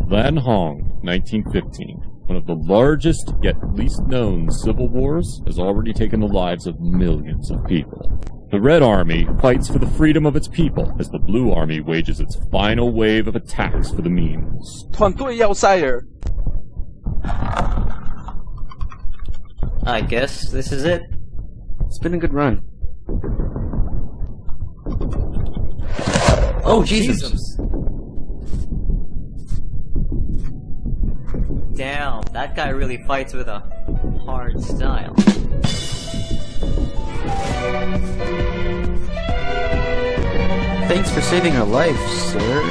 Lan Hong, 1915. One of the largest, yet least known civil wars has already taken the lives of millions of people. The Red Army fights for the freedom of its people as the Blue Army wages its final wave of attacks for the means. 团队要塞尔 I guess this is it. It's been a good run. Oh, Jesus! Damn, that guy really fights with a hard style. Thanks for saving our life, sir.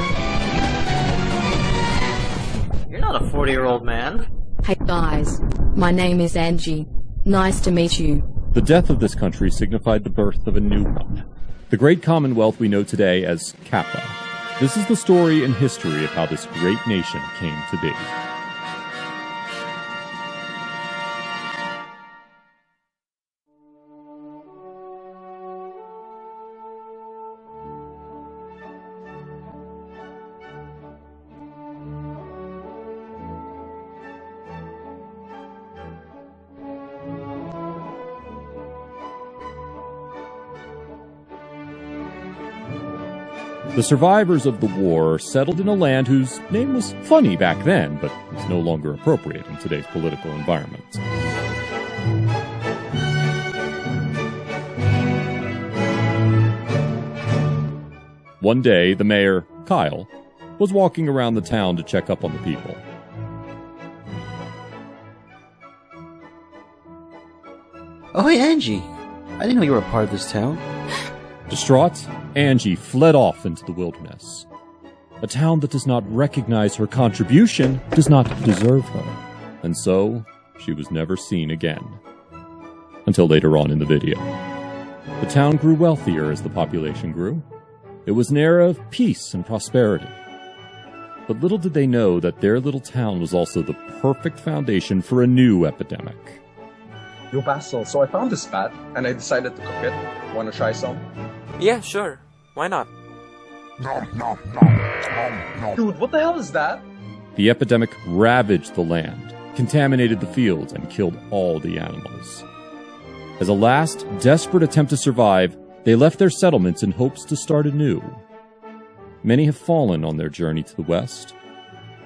You're not a 40-year-old man. Hey guys, my name is Angie. Nice to meet you. The death of this country signified the birth of a new one. The great Commonwealth we know today as Kappa. This is the story and history of how this great nation came to be. The survivors of the war settled in a land whose name was funny back then, but is no longer appropriate in today's political environment. One day, the mayor, Kyle, was walking around the town to check up on the people. Oh, hey, Angie. I didn't know you were a part of this town. Distraught, Angie fled off into the wilderness. A town that does not recognize her contribution does not deserve her. And so, she was never seen again. Until later on in the video. The town grew wealthier as the population grew. It was an era of peace and prosperity. But little did they know that their little town was also the perfect foundation for a new epidemic. Yo, Basil, so I found this bat, and I decided to cook it. Wanna try some? Yeah, sure. Why not? Dude, what the hell is that? The epidemic ravaged the land, contaminated the fields, and killed all the animals. As a last, desperate attempt to survive, they left their settlements in hopes to start anew. Many have fallen on their journey to the west.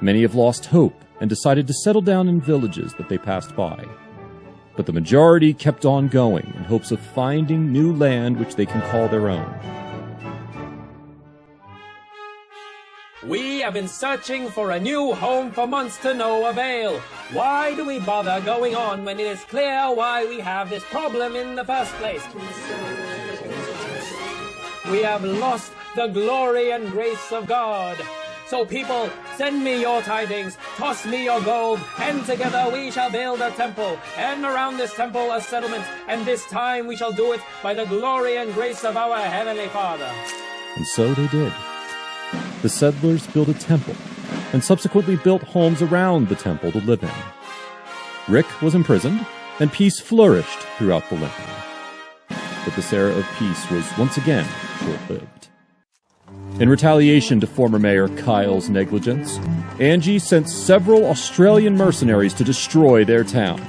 Many have lost hope and decided to settle down in villages that they passed by. But the majority kept on going in hopes of finding new land which they can call their own. We have been searching for a new home for months to no avail. Why do we bother going on when it is clear why we have this problem in the first place? We have lost the glory and grace of God. So people, send me your tidings, toss me your gold, and together we shall build a temple, and around this temple a settlement, and this time we shall do it by the glory and grace of our Heavenly Father. And so they did. The settlers built a temple, and subsequently built homes around the temple to live in. Rick was imprisoned, and peace flourished throughout the land. But this era of peace was once again short-lived. In retaliation to former Mayor Kyle's negligence, Angie sent several Australian mercenaries to destroy their town.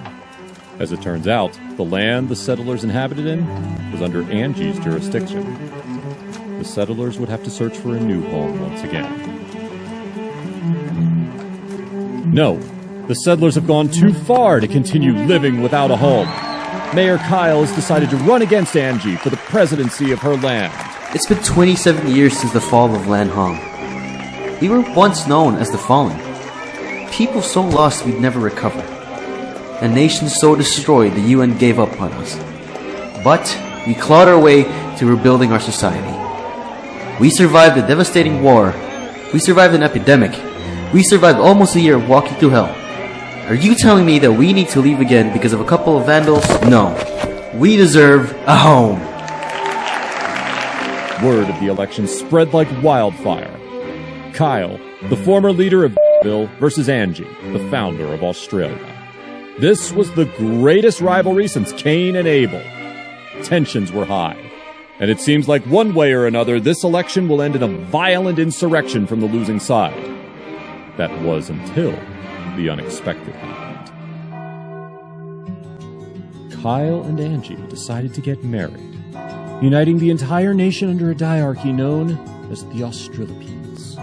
As it turns out, the land the settlers inhabited in was under Angie's jurisdiction. The settlers would have to search for a new home once again. No, the settlers have gone too far to continue living without a home. Mayor Kyle has decided to run against Angie for the presidency of her land. It's been 27 years since the fall of Lan Hong. We were once known as the Fallen. People so lost we'd never recover. A nation so destroyed the UN gave up on us. But we clawed our way to rebuilding our society. We survived a devastating war. We survived an epidemic. We survived almost a year of walking through hell. Are you telling me that we need to leave again because of a couple of vandals? No. We deserve a home. Word of the election spread like wildfire. Kyle, the former leader of Bill, versus Angie, the founder of Australia. This was the greatest rivalry since Cain and Abel. Tensions were high. And it seems like one way or another, this election will end in a violent insurrection from the losing side. That was until the unexpected happened. Kyle and Angie decided to get married, uniting the entire nation under a diarchy known as the Australopines.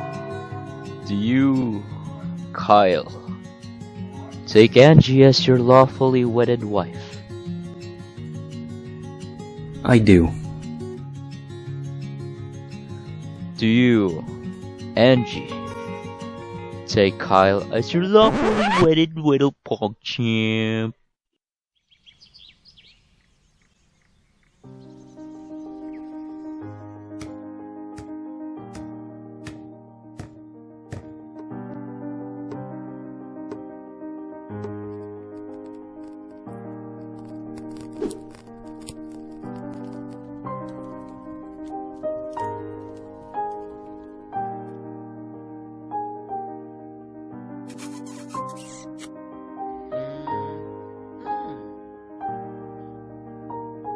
Do you, Kyle, take Angie as your lawfully wedded wife? I do. Do you, Angie, take Kyle as your lawfully wedded little pog champ?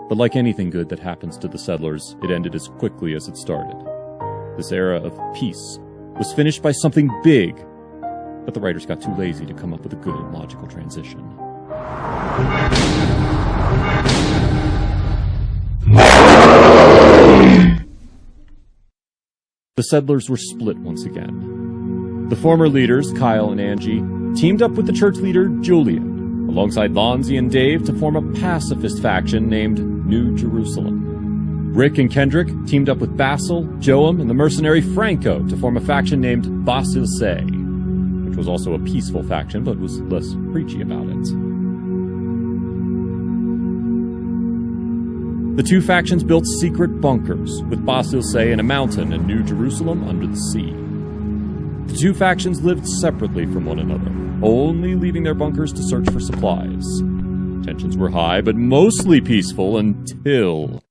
But like anything good that happens to the settlers, it ended as quickly as it started. This era of peace was finished by something big, but the writers got too lazy to come up with a good and logical transition. The settlers were split once again. The former leaders, Kyle and Angie, teamed up with the church leader, Julian, alongside Lonzy and Dave to form a pacifist faction named New Jerusalem. Rick and Kendrick teamed up with Basil, Joam, and the mercenary Franco to form a faction named Basil Se, which was also a peaceful faction but was less preachy about it. The two factions built secret bunkers, with Basil Se in a mountain and New Jerusalem under the sea. The two factions lived separately from one another, only leaving their bunkers to search for supplies. Tensions were high, but mostly peaceful until...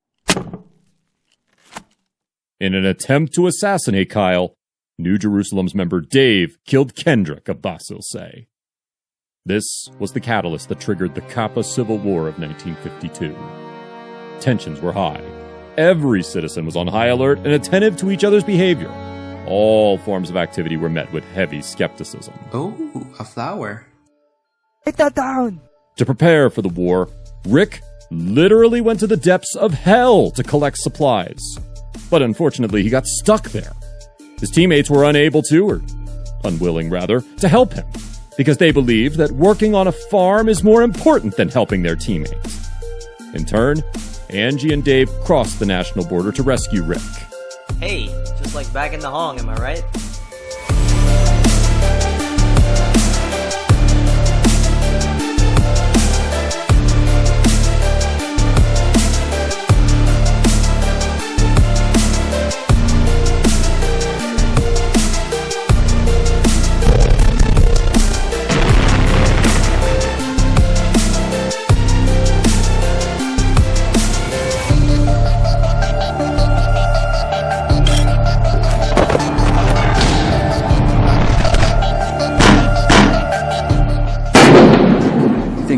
In an attempt to assassinate Kyle, New Jerusalem's member Dave killed Kendrick of Basil Se. This was the catalyst that triggered the Kappa Civil War of 1952. Tensions were high. Every citizen was on high alert and attentive to each other's behavior. All forms of activity were met with heavy skepticism. Oh, a flower. Take that down! To prepare for the war, Rick literally went to the depths of hell to collect supplies. But unfortunately, he got stuck there. His teammates were unable to, or unwilling rather, to help him, because they believed that working on a farm is more important than helping their teammates. In turn, Angie and Dave crossed the national border to rescue Rick. Hey, just like back in the Hong, am I right?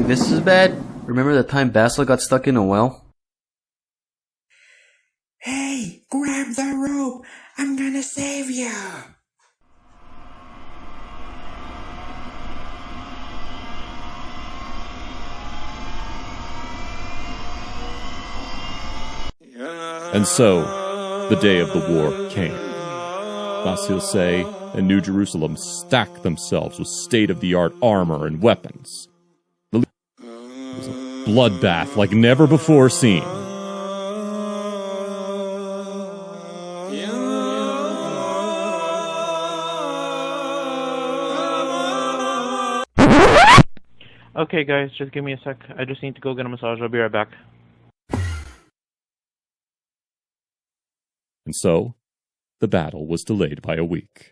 This is bad. Remember the time Basil got stuck in a well? Hey, grab the rope! I'm gonna save you! And so, the day of the war came. Basil Se and New Jerusalem stacked themselves with state-of-the-art armor and weapons. It was a bloodbath like never before seen. Okay guys, just give me a sec. I just need to go get a massage. I'll be right back. And so, the battle was delayed by a week.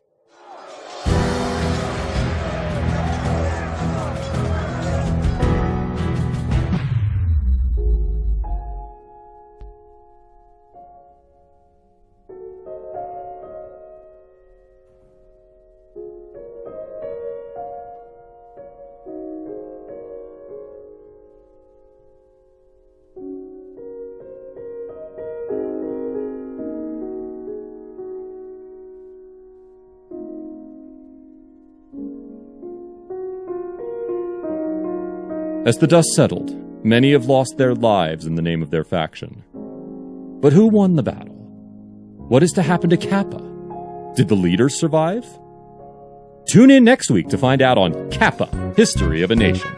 As the dust settled, many have lost their lives in the name of their faction. But who won the battle? What is to happen to Kappa? Did the leaders survive? Tune in next week to find out on Kappa, History of a Nation.